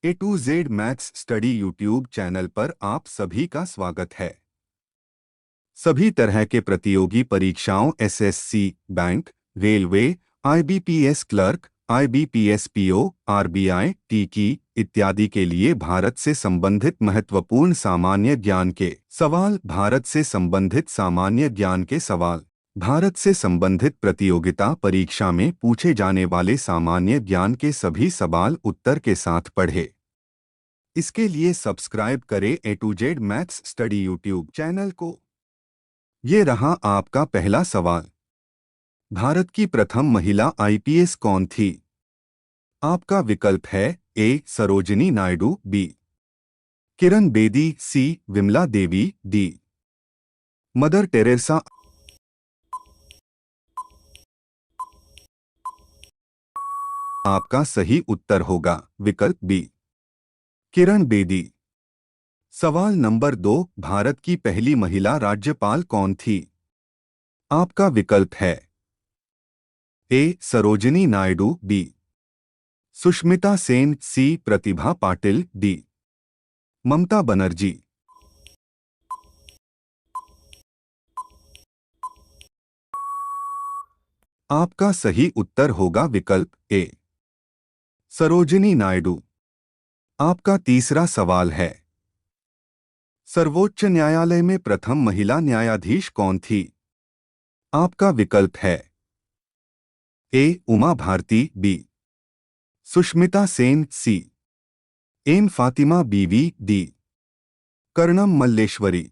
A to Z maths study YouTube channel पर आप सभी का स्वागत है। सभी तरह के प्रतियोगी परीक्षाओं SSC, bank, railway, IBPS clerk, IBPS PO, RBI, टीकी इत्यादि के लिए भारत से संबंधित महत्वपूर्ण सामान्य ज्ञान के सवाल, भारत से संबंधित प्रतियोगिता परीक्षा में पूछे जाने वाले सामान्य ज्ञान के सभी सवाल उत्तर के साथ पढ़े। इसके लिए सब्सक्राइब करें A to Z maths study YouTube channel को। ये रहा आपका पहला सवाल। भारत की प्रथम महिला आईपीएस कौन थी? आपका विकल्प है ए सरोजिनी नायडू, बी किरण बेदी, सी Vimla Devi, D mother Teresa. आपका सही उत्तर होगा विकल्प बी किरण बेदी। सवाल नंबर 2, भारत की पहली महिला राज्यपाल कौन थी? आपका विकल्प है ए सरोजिनी नायडू, बी सुष्मिता सेन, सी प्रतिभा पाटिल, डी ममता बनर्जी। आपका सही उत्तर होगा विकल्प ए सरोजिनी नायडू। आपका तीसरा सवाल है, सर्वोच्च न्यायालय में प्रथम महिला न्यायाधीश कौन थी? आपका विकल्प है A Uma Bharati, B Sushmita Sen, C M Fathima Beevi, D Karnam Malleswari.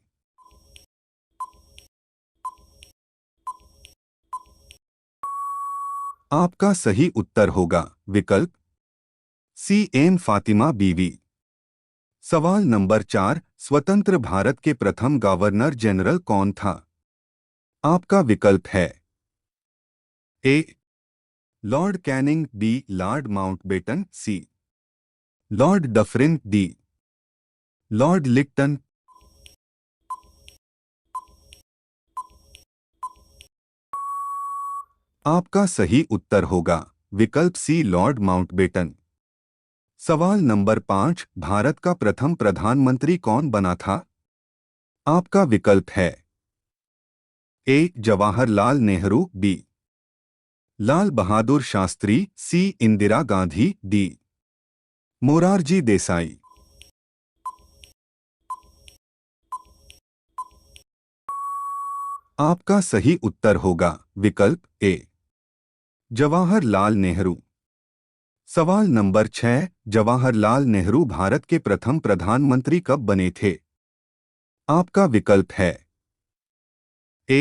आपका सही उत्तर होगा विकल्प सी एम फातिमा बीवी। सवाल नंबर 4, स्वतंत्र भारत के प्रथम गवर्नर जनरल कौन था? आपका विकल्प है A lord Canning, B lord Mountbatten, C lord Dufferin, D lord Lytton. आपका सही उत्तर होगा विकल्प सी लॉर्ड माउंटबेटन। सवाल नंबर 5, भारत का प्रथम प्रधानमंत्री कौन बना था? आपका विकल्प है A Jawaharlal Nehru, B Lal Bahadur Shastri, C Indira Gandhi, D Morarji Desai. आपका सही उत्तर होगा विकल्प ए जवाहरलाल नेहरू। सवाल नंबर 6, जवाहरलाल नेहरू भारत के प्रथम प्रधानमंत्री कब बने थे? आपका विकल्प है ए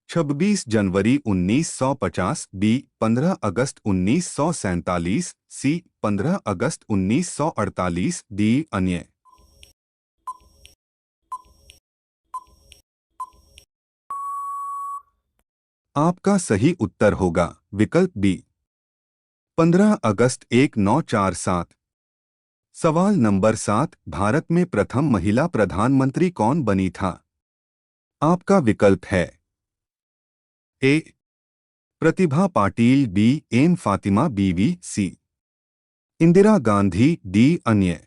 26 जनवरी 1950, बी 15 अगस्त 1947, सी 15 अगस्त 1948, डी अन्य। आपका सही उत्तर होगा विकल्प बी 15 अगस्त 1947। सवाल नंबर 7, भारत में प्रथम महिला प्रधानमंत्री कौन बनी था? आपका विकल्प है ए प्रतिभा पाटिल, बी एम फातिमा बीवी, सी इंदिरा गांधी, डी अन्य।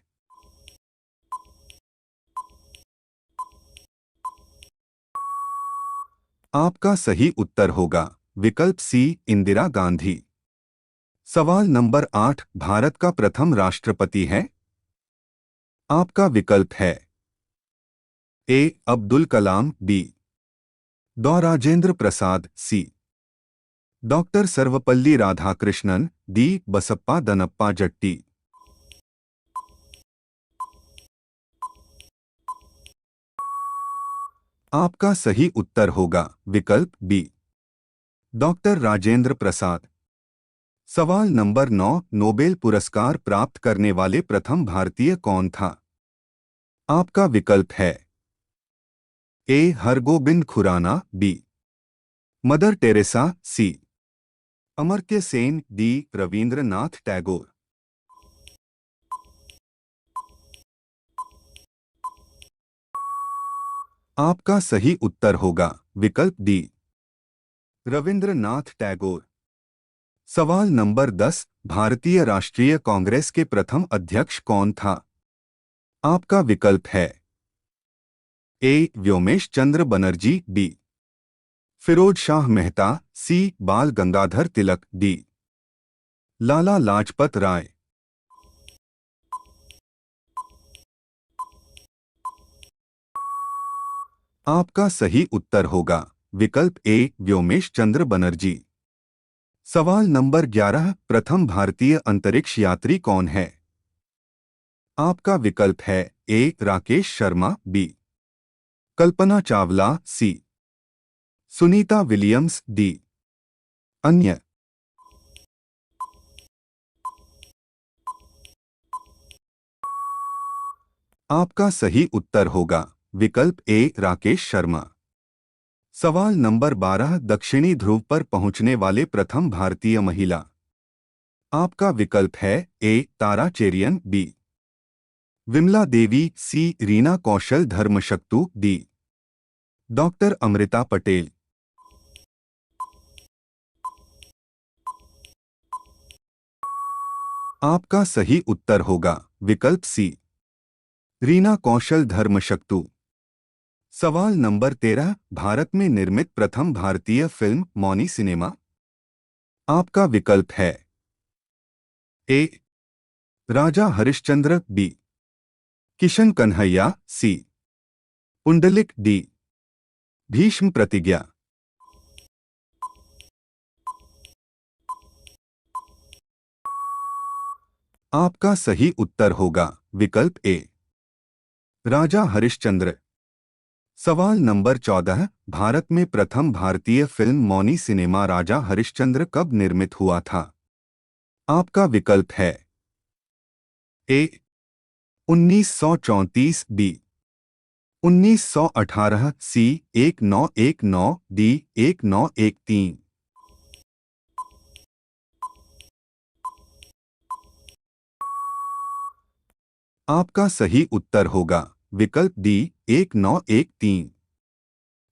आपका सही उत्तर होगा विकल्प सी इंदिरा गांधी। सवाल नंबर 8, भारत का प्रथम राष्ट्रपति है? आपका विकल्प है ए अब्दुल कलाम, बी डॉ राजेंद्र प्रसाद, सी डॉक्टर सर्वपल्ली राधाकृष्णन, डी बसप्पा दनप्पा जट्टी। आपका सही उत्तर होगा विकल्प बी डॉक्टर राजेंद्र प्रसाद। सवाल नंबर 9, नोबेल पुरस्कार प्राप्त करने वाले प्रथम भारतीय कौन था? आपका विकल्प है A Hargobind Khorana, B mother Teresa, C Amartya Sen, D Rabindranath Tagore. आपका सही उत्तर होगा विकल्प डी रविंद्रनाथ टैगोर। सवाल नंबर 10, भारतीय राष्ट्रीय कांग्रेस के प्रथम अध्यक्ष कौन था? आपका विकल्प है ए. व्योमेश चंद्र बनर्जी, बी. फिरोज शाह मेहता, सी. बाल गंगाधर तिलक, डी. लाला लाजपत राय। आपका सही उत्तर होगा विकल्प ए. व्योमेश चंद्र बनर्जी। सवाल नंबर 11, प्रथम भारतीय अंतरिक्ष यात्री कौन है? आपका विकल्प है A. Rakesh Sharma, B. Kalpana Chawla, C. Sunita Williams, D. अन्य। आपका सही उत्तर होगा विकल्प ए. राकेश शर्मा। सवाल नंबर 12, दक्षिणी ध्रुव पर पहुंचने वाले प्रथम भारतीय महिला। आपका विकल्प है ए. तारा चेरियन, बी. विमला देवी, सी. रीना कौशल धर्मशक्तु, डी. डॉक्टर अमृता पटेल। आपका सही उत्तर होगा विकल्प सी. रीना कौशल धर्मशक्तु। सवाल नंबर 13, भारत में निर्मित प्रथम भारतीय फिल्म मौनी सिनेमा। आपका विकल्प है ए. राजा हरिश्चंद्र, बी. किशन कन्हैया, सी. पुंडलिक, डी. भीष्म प्रतिज्ञा। आपका सही उत्तर होगा विकल्प ए. राजा हरिश्चंद्र। सवाल नंबर 14, भारत में प्रथम भारतीय फिल्म मौनी सिनेमा राजा हरिश्चंद्र कब निर्मित हुआ था? आपका विकल्प है ए. 1934, बी. 1918, सी. 1919, डी. 1913। आपका सही उत्तर होगा विकल्प डी. 1913।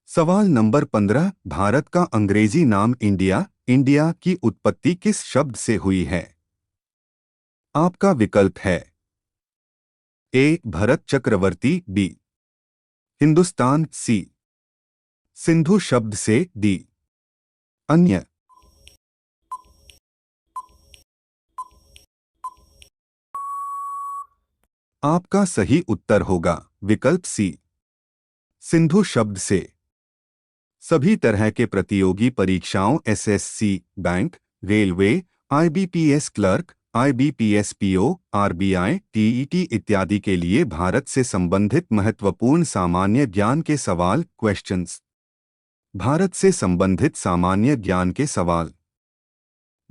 सवाल नंबर 15, भारत का अंग्रेजी नाम इंडिया इंडिया की उत्पत्ति किस शब्द से हुई है? आपका विकल्प है ए. भरत चक्रवर्ती, बी. हिंदुस्तान, सी. सिंधु शब्द से, डी. अन्य। आपका सही उत्तर होगा विकल्प सी. सिंधु शब्द से। सभी तरह के प्रतियोगी परीक्षाओं SSC, bank, railway, IBPS clerk, IBPS PO, RBI, TET इत्यादि के लिए भारत से संबंधित महत्वपूर्ण सामान्य ज्ञान के सवाल क्वेश्चंस। भारत से संबंधित सामान्य ज्ञान के सवाल।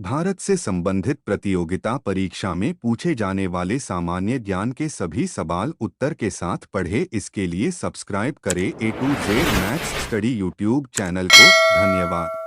भारत से संबंधित प्रतियोगिता परीक्षा में पूछे जाने वाले सामान्य ज्ञान के सभी सवाल उत्तर के साथ पढ़े। इसके लिए सब्सक्राइब करें A to Z maths study YouTube channel को। धन्यवाद।